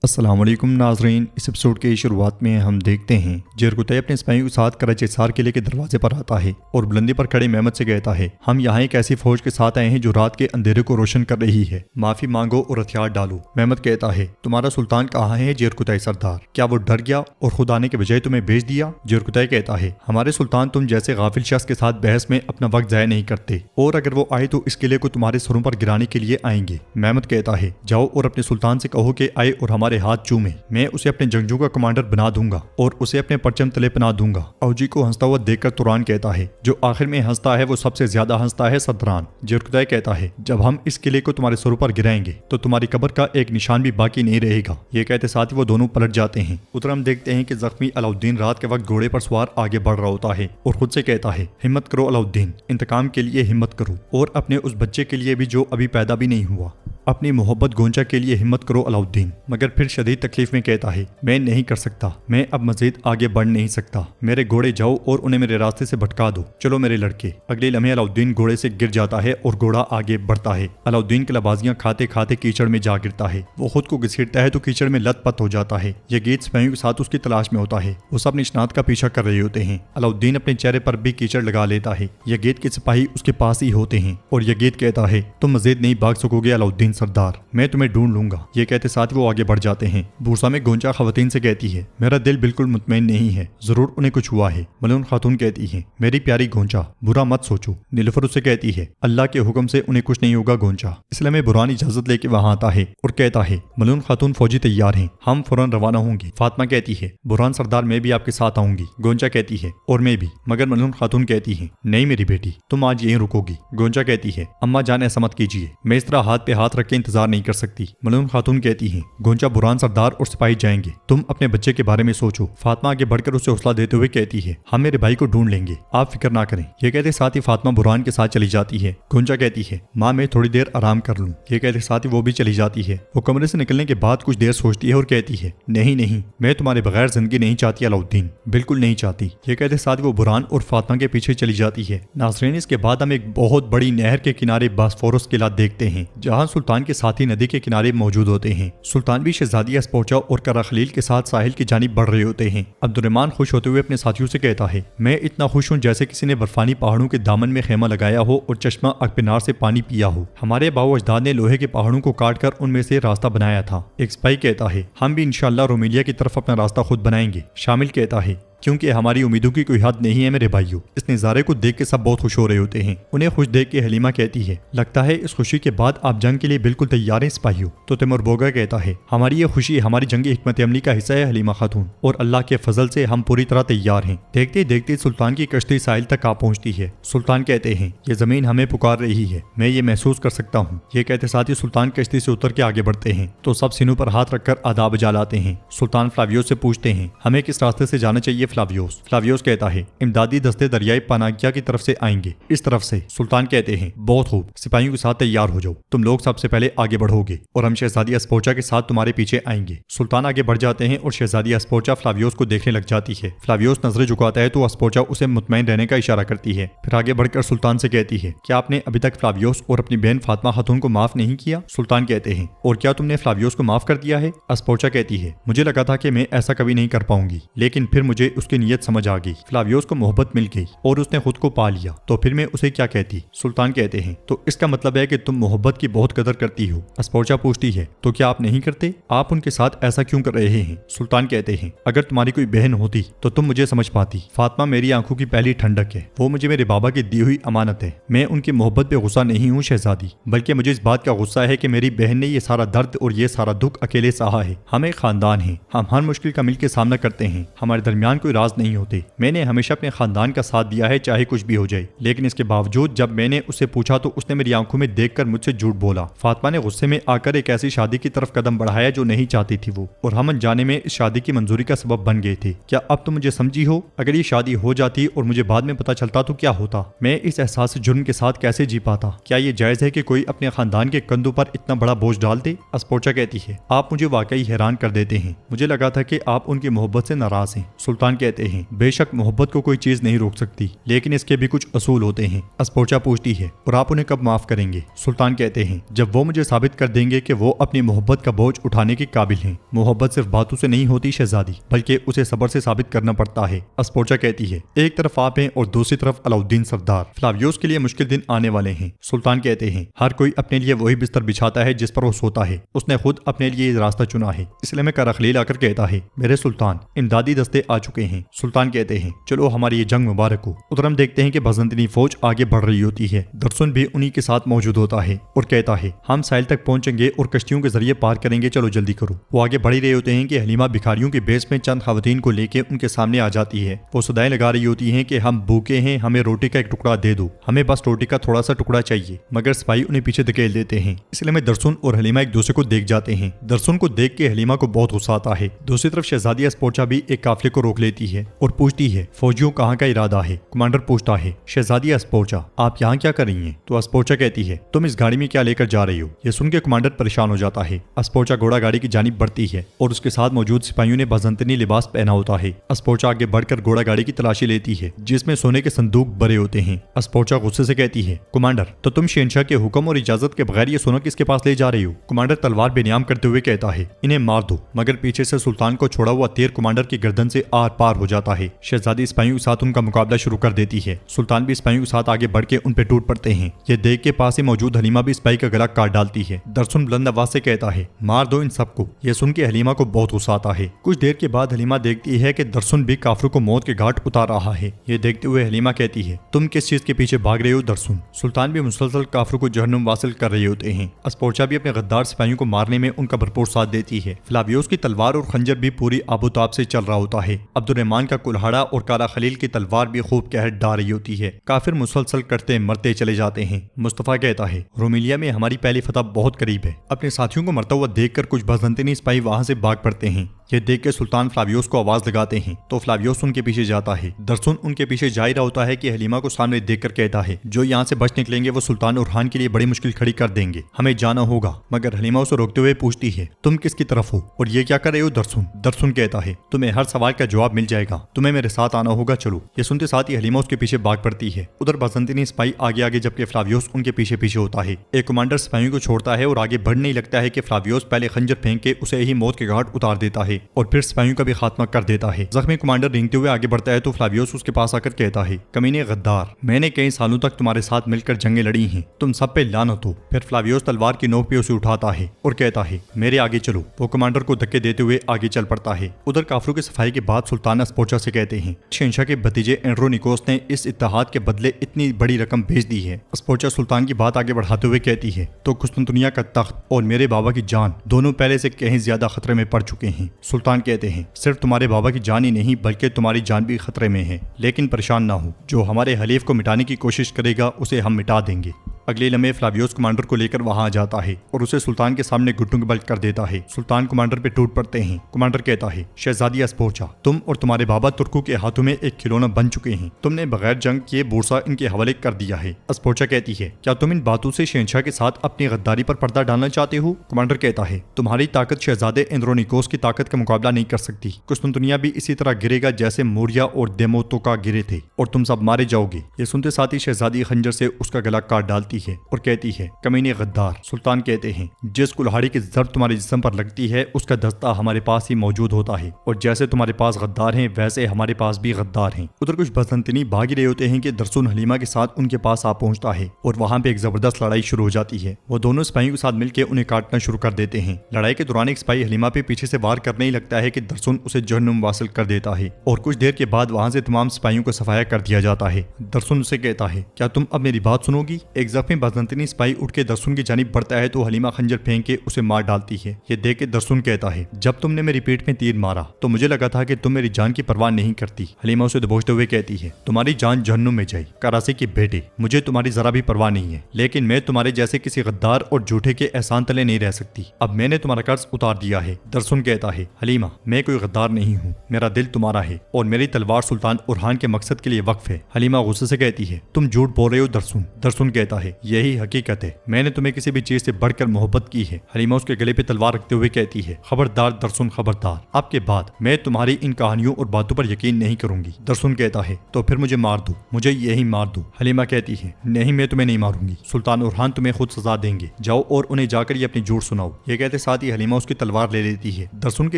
अस्सलाम वालेकुम नाजरीन। इस एपिसोड के शुरुआत में हम देखते हैं जेरकुतई अपने सिपाहियों के साथ कराची हिसार किले के दरवाजे पर आता है और बुलंदी पर खड़े मेहमद से कहता है, हम यहाँ एक ऐसी फौज के साथ आए हैं जो रात के अंधेरे को रोशन कर रही है, माफी मांगो और हथियार डालो। मेहमद कहता है, तुम्हारा सुल्तान कहाँ है जेरकुतई सरदार? क्या वो डर गया और खुद आने के बजाय तुम्हें भेज दिया? जेरकुतई कहता है, हमारे सुल्तान तुम जैसे गाफिल शख्स के साथ बहस में अपना वक्त जाया नहीं करते और अगर वो आए तो इस किले को तुम्हारे सरों पर गिराने के लिए आएंगे। मेहमद कहता है, जाओ और अपने सुल्तान से कहो कि आए और हमारे हाथ चूमे, मैं उसे अपने जंगजू का कमांडर बना दूंगा और उसे अपने परचम तले पना दूंगा। औजी को हंसता हुआ देखकर तुरान कहता है, जो आखिर में हंसता है वो सबसे ज्यादा हंसता है सदरान। जेरकुतई कहता है, जब हम इस किले को तुम्हारे सरों पर गिराएंगे तो तुम्हारी कब्र का एक निशान भी बाकी नहीं रहेगा। ये कहते साथ ही वो दोनों पलट जाते हैं। उधर हम देखते हैं कि जख्मी अलाउद्दीन रात के वक्त घोड़े पर सवार आगे बढ़ रहा होता है और खुद से कहता है, हिम्मत करो अलाउद्दीन, इंतकाम के लिए हिम्मत करो और अपने उस बच्चे के लिए भी जो अभी पैदा भी नहीं हुआ, अपनी मोहब्बत गोंचा के लिए हिम्मत करो अलाउद्दीन। मगर फिर शदीद तकलीफ में कहता है, मैं नहीं कर सकता, मैं अब मजीद आगे बढ़ नहीं सकता, मेरे घोड़े जाओ और उन्हें मेरे रास्ते से भटका दो, चलो मेरे लड़के। अगले लम्हे अलाउद्दीन घोड़े से गिर जाता है और घोड़ा आगे बढ़ता है। अलाउद्दीन की लबाजियां खाते खाते कीचड़ में जा गिरता है। वो खुद को घसीटता है तो कीचड़ में लथपथ हो जाता है। यगीद सिपाहियों के साथ उसकी तलाश में होता है। वो सब निशानात का पीछा कर रहे होते हैं। अलाउद्दीन अपने चेहरे पर भी कीचड़ लगा लेता है। यगीद के सिपाही उसके पास ही होते हैं और यगीद कहता है, तुम मजीद नहीं भाग सकोगे अलाउद्दीन सरदार, मैं तुम्हें ढूंढ लूंगा। ये कहते साथ वो आगे बढ़ जाते हैं। बूरसा में गोंचा खवातीन से कहती है, मेरा दिल बिल्कुल मुतमईन नहीं है, जरूर उन्हें कुछ हुआ है। मलून खातून कहती है, मेरी प्यारी गोंचा, बुरा मत सोचो। नीलुफर उससे कहती है, अल्लाह के हुक्म से उन्हें कुछ नहीं होगा गोंचा। इसलिए में बुरान इजाजत लेके वहां आता है और कहता है, मलून खातून फौजी तैयार हैं, हम फौरन रवाना होंगे। फातिमा कहती है, बुरान सरदार मैं भी आपके साथ आऊंगी। गोंचा कहती है, और मैं भी। मगर मलून खातून कहती है, नहीं मेरी बेटी, तुम आज यहीं रुकोगी। गोंचा कहती है, अम्मा जान ऐसा मत कीजिए, मैं इस तरह हाथ पे हाथ रख के इंतजार नहीं कर सकती। मलून खातून कहती है, गोंचा बुरान सरदार और सिपाही जाएंगे, तुम अपने बच्चे के बारे में सोचो। फातिमा आगे बढ़कर उसे हौसला देते हुए कहती है, हम मेरे भाई को ढूंढ लेंगे, आप फिक्र ना करें। ये कहते साथ ही फातिमा बुरान के साथ चली जाती है। गोंचा कहती है, माँ मैं थोड़ी देर आराम कर लूं। ये कहते साथ ही वो भी चली जाती है। वो कमरे से निकलने के बाद कुछ देर सोचती है और कहती है, नहीं नहीं, मैं तुम्हारे बगैर जिंदगी नहीं चाहती अलाउद्दीन, बिल्कुल नहीं चाहती। ये कहते साथ ही वो बुरान और फातिमा के पीछे चली जाती है। नाज़रीन, इसके बाद हम एक बहुत बड़ी नहर के किनारे बास्फोरस किला देखते हैं, जहाँ सुल्तान के साथी नदी के किनारे मौजूद होते हैं। सुल्तान भी शहजादी अस्पोचा और करा खलील के साथ साहिल की जानिब बढ़ रहे होते हैं। अब्दुर्रहमान खुश होते हुए अपने साथियों से कहता है, मैं इतना खुश हूँ जैसे किसी ने बर्फानी पहाड़ों के दामन में खेमा लगाया हो और चश्मा अकपिनार से पानी पिया हो। हमारे बाओ अजदाद ने लोहे के पहाड़ों को काट कर उनमें से रास्ता बनाया था। एक सिपाही कहता है, हम भी इंशाअल्लाह रोमेलिया की तरफ अपना रास्ता खुद बनाएंगे। शामिल कहता है, क्योंकि हमारी उम्मीदों की कोई हद नहीं है मेरे भाइयों। इस नज़ारे को देख के सब बहुत खुश हो रहे होते हैं। उन्हें खुश देख के हलीमा कहती है, लगता है इस खुशी के बाद आप जंग के लिए बिल्कुल तैयार हैं सिपाहियों। तो तिमर बोगा कहता है, हमारी ये खुशी हमारी जंगी हिकमत अमली का हिस्सा है हलीमा खातून, और अल्लाह के फजल से हम पूरी तरह तैयार हैं। देखते देखते सुल्तान की कश्ती साहिल तक आ पहुंचती है। सुल्तान कहते हैं, ये जमीन हमें पुकार रही है, मैं ये महसूस कर सकता हूँ। ये कहते साथ ही सुल्तान कश्ती से उतर के आगे बढ़ते हैं तो सब सीनों पर हाथ रखकर आदाब बजा लाते हैं। सुल्तान फ्लावियोस से पूछते हैं, हमें किस रास्ते से जाना चाहिए फ्लावियोस कहता है, इमदादी दस्ते दरियाई पनागिया की तरफ से आएंगे, इस तरफ से। सुल्तान कहते हैं, बहुत खूब, सिपाहियों के साथ तैयार हो जाओ, तुम लोग सबसे पहले आगे बढ़ोगे और हम शहजादी अस्पोचा के साथ तुम्हारे पीछे आएंगे। सुल्तान आगे बढ़ जाते हैं और शहजादी अस्पोचा फ्लावियोस को देखने लग जाती है। फ्लावियोस नजरें झुकाता है तो अस्पोचा उसे मुतमईन रहने का इशारा करती है। फिर आगे बढ़कर सुल्तान से कहती है, क्या आपने अभी तक फ्लावियोस और अपनी बहन फातिमा खातून को माफ नहीं किया? सुल्तान कहते हैं, और क्या तुमने फ्लावियोस को माफ कर दिया है? अस्पोचा कहती है, मुझे लगा था कि मैं ऐसा कभी नहीं कर पाऊंगी, लेकिन फिर मुझे उसकी नीयत समझ आ गई। फ्लावियोस को मोहब्बत मिल गई और उसने खुद को पा लिया, तो फिर मैं उसे क्या कहती? सुल्तान कहते हैं, तो इसका मतलब है कि तुम मोहब्बत की बहुत कदर करती हो। अस्पोचा पूछती है, तो क्या आप नहीं करते? आप उनके साथ ऐसा क्यों कर रहे हैं? सुल्तान कहते हैं, अगर तुम्हारी कोई बहन होती तो तुम मुझे समझ पाती। फातिमा मेरी आंखों की पहली ठंडक है, वो मुझे मेरे बाबा की दी हुई अमानत है। मैं उनकी मोहब्बत पे गुस्सा नहीं हूँ शहजादी, बल्कि मुझे इस बात का गुस्सा है कि मेरी बहन ने ये सारा दर्द और ये सारा दुख अकेले सहा है। हम एक खानदान है, हम हर मुश्किल का मिलकर सामना करते हैं, हमारे दरमियान कोई राज नहीं होते। मैंने हमेशा अपने खानदान का साथ दिया है, चाहे कुछ भी हो जाए, लेकिन इसके बावजूद जब मैंने उससे पूछा तो उसने मेरी आंखों में देखकर मुझसे झूठ बोला। फातिमा ने गुस्से में आकर एक ऐसी शादी की तरफ कदम बढ़ाया जो नहीं चाहती थी वो, और हम अनजाने में इस शादी की मंजूरी का सबब बन गए थे। क्या अब तुम मुझे समझी हो? अगर ये शादी हो जाती और मुझे बाद में पता चलता तो क्या होता? मैं इस एहसास जुर्म के साथ कैसे जी पाता? क्या ये जायज है कि कोई अपने खानदान के कंधों पर इतना बड़ा बोझ डाल दे? अस्पोचा कहती है, आप मुझे वाकई हैरान कर देते हैं, मुझे लगा था कि आप उनकी मोहब्बत से नाराज हैं। सुल्तान कहते हैं बेशक मोहब्बत को कोई चीज नहीं रोक सकती, लेकिन इसके भी कुछ असूल होते हैं। अस्पोचा पूछती है और आप उन्हें कब माफ करेंगे? सुल्तान कहते हैं जब वो मुझे साबित कर देंगे कि वो अपनी मोहब्बत का बोझ उठाने के काबिल हैं। मोहब्बत सिर्फ बातों से नहीं होती शहजादी, बल्कि उसे सब्र से साबित करना पड़ता है। अस्पोचा कहती है एक तरफ आप हैं और दूसरी तरफ अलाउद्दीन सरदार। फ्लावियोस के लिए मुश्किल दिन आने वाले हैं। सुल्तान कहते हैं हर कोई अपने लिए वही बिस्तर बिछाता है जिस पर वो सोता है। उसने खुद अपने लिए रास्ता चुना है, इसलिए मैं कारा खलील आकर कहता है मेरे सुल्तान इमदादी दस्ते आ चुके हैं। सुल्तान कहते हैं चलो हमारी ये जंग मुबारक हो। उधर हम देखते हैं कि बजंतनी फौज आगे बढ़ रही होती है। दरसुन भी उन्हीं के साथ मौजूद होता है और कहता है हम साहिल तक पहुंचेंगे और कश्तियों के जरिए पार करेंगे, चलो जल्दी करो। वो आगे बढ़ ही रहे होते हैं कि हलीमा भिखारियों के बेस में चंद खवातीन को लेके उनके सामने आ जाती है। वो सदाएं लगा रही होती हैं कि हम भूखे हैं, हमें रोटी का एक टुकड़ा दे दो, हमें बस रोटी का थोड़ा सा टुकड़ा चाहिए। मगर सिपाही उन्हें पीछे धकेल देते हैं, इसलिए में दरसुन और हलीमा एक दूसरे को देख जाते हैं। दरसुन को देख के हलीमा को बहुत गुस्सा आता है। दूसरी तरफ शहजादी अस्पोचा भी एक काफिले को रोक लेती है और पूछती है फौजियों कहाँ का इरादा है? कमांडर पूछता है शहजादी अस्पोचा आप यहाँ क्या कर रही हैं? तो अस्पोचा कहती है तुम इस गाड़ी में क्या लेकर जा रही हो? ये सुन के कमांडर परेशान हो जाता है। अस्पोचा घोड़ा गाड़ी की जानिब बढ़ती है और उसके साथ मौजूद सिपाहियों ने बजंतनी लिबास पहना होता है। अस्पोचा आगे बढ़कर घोड़ा गाड़ी की तलाशी लेती है जिसमें सोने के संदूक भरे होते हैं। अस्पोचा गुस्से से कहती है कमांडर तो तुम शहंशाह के हुक्म और इजाजत के बगैर ये सोना किसके पास ले जा रही हो? कमांडर तलवार बेनियाम करते हुए कहता है इन्हें मार दो। मगर पीछे से सुल्तान को छोड़ा हुआ तीर कमांडर की गर्दन से आर पार हो जाता है। शहजादी सिपाहियों के साथ उनका मुकाबला शुरू कर देती है। सुल्तान भी सिपाहियों के साथ आगे बढ़ के उन पे टूट पड़ते हैं। ये देख के पास ही मौजूद हलीमा भी सिपाही का गला काट डालती है। दरसुन बुलंद आवाज से कहता है मार दो इन सबको। ये सुन के हलीमा को बहुत गुस्सा आता है। कुछ देर के बाद हलीमा देखती है कि दरसुन भी काफिरों को मौत के घाट उतार रहा है। ये देखते हुए हलीमा कहती है तुम किस चीज के पीछे भाग रहे हो दरसुन? सुल्तान भी मुसलसल काफिरों को जहन्नुम वासिल कर रहे होते हैं। अस्पोचा भी अपने गद्दार सिपाहियों को मारने में उनका भरपूर साथ देती है। फ्लावियोस की तलवार और खंजर भी पूरी आबोताब से चल रहा होता है। अब्दुर्रहमान का कुल्हाड़ा और कारा खलील की तलवार भी खूब कहर डा रही होती है। काफिर मुसलसल करते मरते चले जाते हैं। मुस्तफा कहता है रोमिलिया में हमारी पहली फतह बहुत करीब है। अपने साथियों को मरता हुआ देखकर कुछ बजंतनी सिपाही वहां से भाग पड़ते हैं। ये देख के सुल्तान फ्लावियोस को आवाज लगाते हैं तो फ्लावियोस उनके पीछे जाता है। दरसुन उनके पीछे जा ही रहा होता है कि हलीमा को सामने देखकर कहता है जो यहाँ से बच निकलेंगे वो सुल्तान उरहान के लिए बड़ी मुश्किल खड़ी कर देंगे, हमें जाना होगा। मगर हलीमा उसे रोकते हुए पूछती है तुम किसकी तरफ हो और ये क्या कर रहे हो दरसुन? दरसुन कहता है तुम्हें हर सवाल का जवाब मिल जाएगा, तुम्हें मेरे साथ आना होगा, चलो। ये सुनते साथ ही हलीमा उसके पीछे भाग पड़ती है। उधर बसंतीनी सिपाही आगे आगे जबकि फ्लावियोस उनके पीछे पीछे होता है। एक कमांडर सिपाहियों को छोड़ता है और आगे बढ़ने ही लगता है कि फ्लावियोस पहले खंजर फेंक के उसे ही मौत के घाट उतार देता है और फिर सिपाहियों का भी खात्मा कर देता है। जख्मी कमांडर रेंगते हुए आगे बढ़ता है तो फ्लावियोस उसके पास आकर कहता है कमीने गद्दार, मैंने कई सालों तक तुम्हारे साथ मिलकर जंगें लड़ी हैं, तुम सब पे लानत हो। फिर फ्लावियोस तलवार की नोक पे उसे उठाता है और कहता है मेरे आगे चलो। वो कमांडर को धक्के देते हुए आगे चल पड़ता है। उधर काफिरों की सफाई के बाद सुल्तान अस्पोचा से कहते हैं शहंशाह के भतीजे एंड्रोनिकोस ने इस इत्तेहाद के बदले इतनी बड़ी रकम भेज दी है। अस्पोचा सुल्तान की बात आगे बढ़ाते हुए कहती है तो कुस्तुनतुनिया का तख्त और मेरे बाबा की जान दोनों पहले से कहीं ज्यादा खतरे में पड़ चुके हैं। सुल्तान कहते हैं सिर्फ तुम्हारे बाबा की जान ही नहीं बल्कि तुम्हारी जान भी खतरे में है, लेकिन परेशान ना हो, जो हमारे हलीफ को मिटाने की कोशिश करेगा उसे हम मिटा देंगे। अगले लम्हे फ्लावियोस कमांडर को लेकर वहां आ जाता है और उसे सुल्तान के सामने घुटनों के बल कर देता है। सुल्तान कमांडर पे टूट पड़ते हैं। कमांडर कहता है शहजादी अस्पोचा, तुम और तुम्हारे बाबा तुर्कों के हाथों में एक खिलौना बन चुके हैं, तुमने बगैर जंग किए बोरसा इनके हवाले कर दिया है। अस्पोचा कहती है क्या तुम इन बातों से शहंशाह के साथ अपनी गद्दारी पर पर्दा डालना चाहते हो? कमांडर कहता है तुम्हारी ताकत शहजादे एंड्रोनिकोस की ताकत का मुकाबला नहीं कर सकती। कुस्तुनतुनिया भी इसी तरह गिरेगा जैसे मोरिया और देमोतोका गिरे थे और तुम सब मारे जाओगे। ये सुनते साथ ही शहजादी खंजर से उसका गला काट डालती है और कहती है कमीने गद्दार। सुल्तान कहते हैं जिस कुल्हाड़ी की जरब तुम्हारे जिस्म पर लगती है उसका दस्ता हमारे पास ही मौजूद होता है और जैसे तुम्हारे पास गद्दार हैं वैसे हमारे पास भी गद्दार हैं। उधर कुछ बसंतनी भाग ही रहे होते हैं कि दरसुन हलीमा के साथ उनके पास आ पहुंचता है और वहां पे एक जबरदस्त लड़ाई शुरू हो जाती है। वो दोनों सिपाहियों के साथ मिलकर उन्हें काटना शुरू कर देते हैं। लड़ाई के दौरान एक सिपाही हलीमा पे पीछे से वार करने ही लगता है कि दरसुन उसे जहन्नुम वासिल कर देता है और कुछ देर के बाद वहां से तमाम सिपाहियों को सफाया कर दिया जाता है। दरसुन उसे कहता है क्या तुम अब मेरी बात सुनोगी? एक जख्मी बसंतनी सिपाही उठ के दरसुन की जानिब बढ़ता है तो हलीमा खंजर फेंक के उसे मार डालती है। ये देख के दरसुन कहता है जब तुमने मेरी पीठ में तीर मारा तो मुझे लगा था कि तुम मेरी जान की परवाह नहीं करती। हलीमा उसे दबोचते हुए कहती है तुम्हारी जान जहन्नुम में जाए करासी के बेटे, मुझे तुम्हारी जरा भी परवाह नहीं है, लेकिन मैं तुम्हारे जैसे किसी गद्दार और झूठे के एहसान तले नहीं रह सकती। अब मैंने तुम्हारा कर्ज उतार दिया है। दरसुन कहता है हलीमा मैं कोई गद्दार नहीं हूँ, मेरा दिल तुम्हारा है और मेरी तलवार सुल्तान उरहान के मकसद के लिए वक्फ है। हलीमा गुस्से से कहती है तुम झूठ बोल रहे हो दरसुन। दरसुन कहता है ہے یہی حقیقت ہے، میں نے تمہیں کسی بھی چیز سے بڑھ کر محبت کی ہے۔ حلیمہ اس کے گلے پہ تلوار رکھتے ہوئے کہتی ہے خبردار درسن خبردار، اب کے بعد میں تمہاری ان کہانیوں اور باتوں پر یقین نہیں کروں گی۔ درسن کہتا ہے تو پھر مجھے مار دو، مجھے یہی مار دو۔ حلیمہ کہتی ہے نہیں میں تمہیں نہیں ماروں گی، سلطان اورحان تمہیں خود سزا دیں گے، جاؤ اور انہیں جا کر یہ اپنی جھوٹ سناؤ۔ یہ کہتے ساتھ ہی حلیمہ اس کی تلوار لے لیتی ہے۔ درسن کے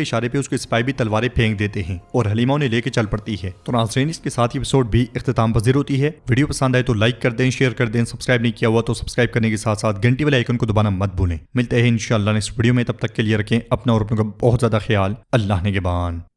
اشارے پہ اس کے سپاہی بھی تلواریں پھینک دیتے ہیں اور حلیمہ انہیں لے کے چل پڑتی ہے۔ تو ناظرین اس کے ساتھ ہی ایپیسوڈ بھی اختتام پذیر ہوتی ہے۔ ویڈیو پسند آئے تو لائک کر دیں، شیئر کر دیں، سبسکرائب نہیں کیا ہوا تو سبسکرائب کرنے کے ساتھ ساتھ گھنٹی والے آئیکن کو دبانا مت بھولیں۔ ملتے ہیں انشاءاللہ نیکسٹ ویڈیو میں، تب تک کے لیے رکھیں اپنا اور اپنوں کا بہت زیادہ خیال۔ اللہ نگہبان۔